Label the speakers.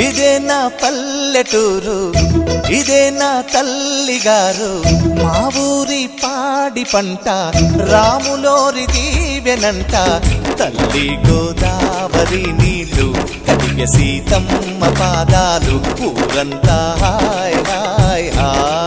Speaker 1: ఇదే నా పల్లెటూరు, ఇదే నా తల్లిగారు. మా ఊరి పాడి పంట రాములోరి దీవెనంట. తల్లి గోదావరి నీళ్ళు కడిగ సీతమ్మ పాదాలు. ఊరంతా హాయ్ హాయ్ హాయ్.